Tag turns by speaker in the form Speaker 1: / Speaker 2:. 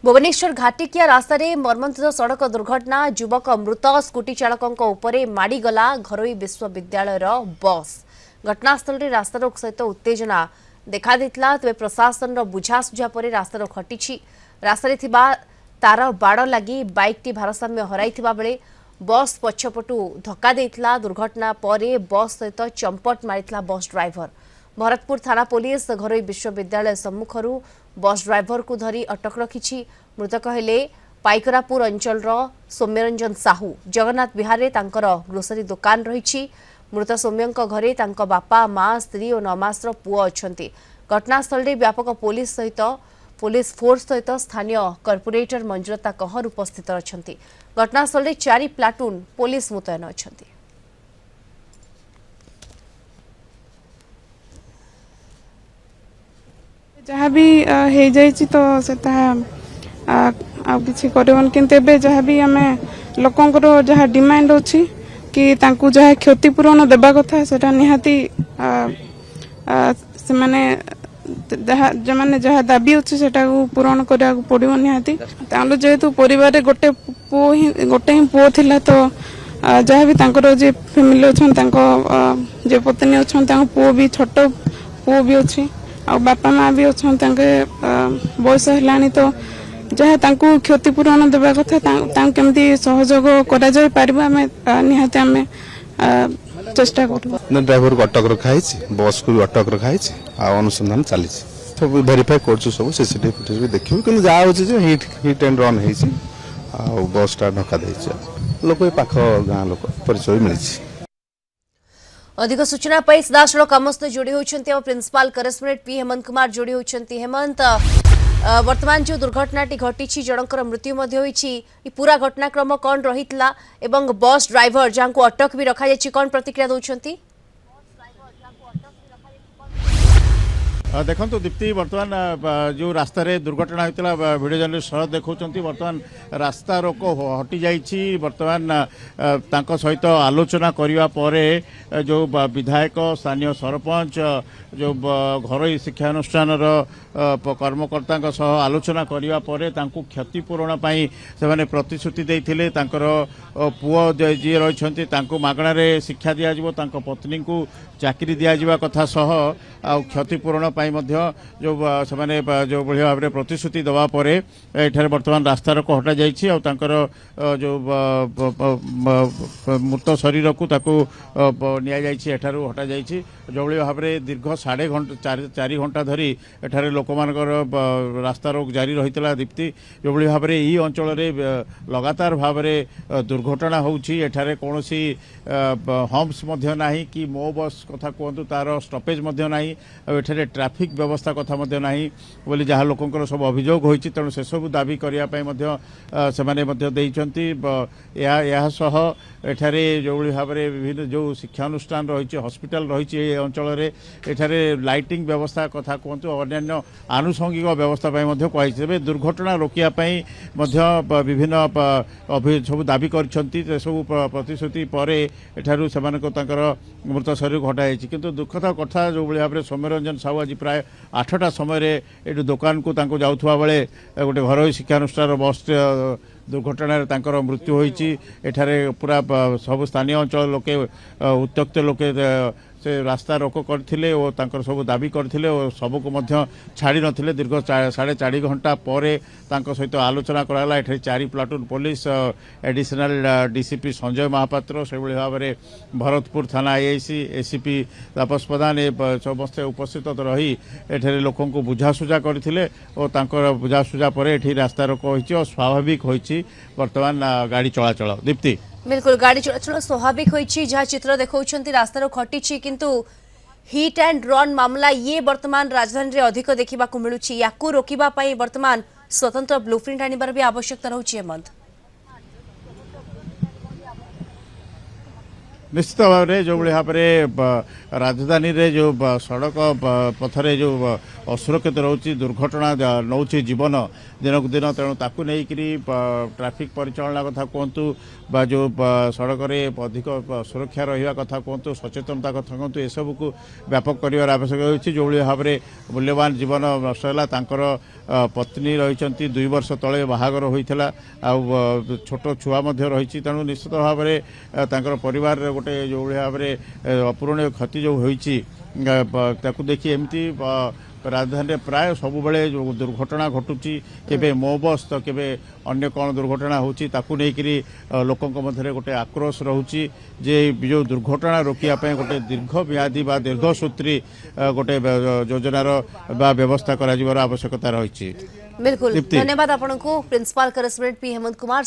Speaker 1: भुवनेश्वर घाटिकिया रास्त मर्मंतुद सड़क दुर्घटना युवक मृत स्कूटी चालकों उपरे माड़गला घरोई विश्वविद्यालय बस घटनास्थल में रास्तारोक सहित उत्तेजना देखा तेज प्रशासन बुझासुझा पर रास्तारोक हटी रास्ता तार बाड़ लगी बाइक टी भारसाम्य हराई बेले बस पछपटू धक्का देइथिला। दुर्घटना पर बस सहित चंपट मारिथिला बस ड्राइवर। भरतपुर थाना पुलिस घरोई विश्वविद्यालय सम्मुखरू बस ड्राइवर को धरी अटक रखिछि। मृतक हेले पाइकरापुर अंचल सौम्यरंजन साहू। जगन्नाथ बिहार तांकर ग्रोसरी दुकान रही। मृत सौम्यंक घरे तांको बापा माँ स्त्री और 9 मासर पुओ अछंती। घटनास्थल में व्यापक पुलिस फोर्स सहित स्थानीय कॉर्पोरेटर मंजुलता कहर उपस्थित अछंती। घटनास्थल में 4 प्लाटून पुलिस मुतयन अछंती।
Speaker 2: जहाँ भी हो जाए तो से किसी करन किंतु एबे जहाँ भी आम लोकंर जहाँ डिमांड अच्छी कि तांकू जहाँ क्षतिपूरण देवा कथा सेटा निहाती से माने जो माने जहाँ दाबी अच्छी सेटा पूरण करा पड़ो निहाती। जेहेतु परिवार गोटे ही पुओ थिला तो जहाँ भी तांकर जे फैमिली अच्छा जे पत्नी अच्छा पुओ भी छोट पुओ भी अच्छी आ बापा माँ भी अच्छा बयस है तो जहाँ तांकू क्षतिपूरण देवा कथा केमती सहयोग करा जाय पारिबा आमे निहाती आमे चेष्टा करूँ।
Speaker 3: ड्राइवर को अटक रखाई बस को भी अटक रखाई अनुसंधान चली सब भेरीफाई कर सब सीसीटीवी फुटेज भी देखिए कि जहाँ हो हिट एंड रन हो बस टा ढका दे लोक पाख गाँ लोक परिचय मिली।
Speaker 1: अधिक सूचना पाई सीधासलख आम सहित जोड़ी होती principal correspondent P Hemant Kumar जोड़ी होती। हेमंत, वर्तमान जो दुर्घटनाटी घटी जनकर मृत्यु होती पूरा घटनाक्रम कौन रही बस ड्राइवर जहां को अटक भी रखा कौन प्रतिक्रिया दौरान?
Speaker 4: देखो दीप्ति बर्तमान जो रास्तार दुर्घटना होता वीडियो जर्नलिस्ट शरद देखा बर्तमान रास्ता रोक हटि जाइए। बर्तमान सहित आलोचना करने पर जो विधायक स्थानीय सरपंच जो घरोई शिक्षानुष्ठान कर्मकर्ता आलोचना करने पर क्षतिपूरण से प्रतिश्रुति देते पुओ जी रही मागणार शिक्षा दिज्व पत्नी को चाकरी दिज्वा कथा सह क्षतिपूरण जो से जो भाई भाव में प्रतिश्रुति दवा पर एठार बर्तमान रास्ता रोक हटा जाइए जो मृत शरीर को निठार हटा जाइए जो भाव में दीर्घ 4.5 घंटा धरी एठार लोक रास्ता रोक जारी रही दीप्ति जो भाव में यही अंचल लगातार भाव में दुर्घटना होउछि। एठारे कौन सी हम्प्स नहीं कि मो बस कथा कहतु तार स्टपेज नहीं एठारे ट्रैफिक व्यवस्था कथा नहीं बोली जहाँ लोकंर सब अभियोग होती तेणु से सब दाबी करने एठारे जो भाव में विभिन्न जो शिक्षानुष्ठान रही हॉस्पिटल रही अंचल एठारे लाइटिंग व्यवस्था कथा कहतु अन्य आनुषंगिक व्यवस्था कही दुर्घटना रोकियापाई विभिन्न सब दाबी कर सब प्रतिश्रुति पर एठारू से मृत शरीर हटाई किंतु दुखद कथा जो भाव में सौम्यरंजन साहू आज प्राय 8टा समय ये दुकान को जाऊा बेले गोटे घरोई शिक्षानुष्ठान बस दुर्घटना मृत्यु होती। एठारे पूरा सब स्थानीय अंचल लोके उत्त्यक्त लोके से रास्ता रोक करथिले और तांकर सब दाबी करथिले और सबको मध्य छाड़ी नथिले। दीर्घ 4.5 घंटा पर सहित आलोचना कराला। एठारे 4 platoon police additional DCP Sanjay Mahapatra से भाव में भरतपुर थाना आईआईसी एसीपी तापस प्रधान समस्ते उपस्थित रही एठारे लोकों को बुझासुझा करथिले और तांकर बुझासुझा पर एठी रास्ता रोक होइछि और स्वाभाविक होइछि वर्तमान गाड़ी चलाचल। दीप्ति
Speaker 1: बिल्कुल गाड़ी चलाचल स्वाभाविक होइछि जहाँ चित्र देखौछंती रास्ता रोक हटिछि किंतु हिट एंड रन मामला ये वर्तमान राजधानी रे अधिक देखा मिलूछि। याकू रोकिबा पई वर्तमान स्वतंत्र ब्लूप्रिंट आनिबार भी आवश्यकता रहउछि। हेमंत,
Speaker 4: निश्चित भाव में जो भाव में राजधानी रे जो सड़क पथरे जो असुरक्षित रोचे दुर्घटना नौ जीवन दिनक दिन तेणु ताकू नहीं ट्रैफिक परिचालना कथा कहतु बा जो सड़क रे अधिक सुरक्षा रहा कथा कहतु सचेतनता कथा कहतु एसबू को व्यापक कर आवश्यक होती जो भाव में मूल्यवान जीवन नष्ट है पत्नी रही 2 वर्ष तले बाहागर होता छोट छुआ रही तेणु निश्चित भाव में परिवार गोटे जो भाव में अपूरणीय क्षति जो होती देखी एमती राजधानी प्राय सब बेले जो दुर्घटना घटुची केबे मो बस तो केबे अन्य कौन दुर्घटना होची ताकू नेकरी लोकंक मध्य गोटे आक्रोश रहुची जे जो दुर्घटना रोकिया गोटे दीर्घ म्यादी बा दीर्घसूत्री गोटे योजनार बा व्यवस्था करा आवश्यकता रही।
Speaker 1: बिल्कुल धन्यवाद आपको principal correspondent P Hemant Kumar.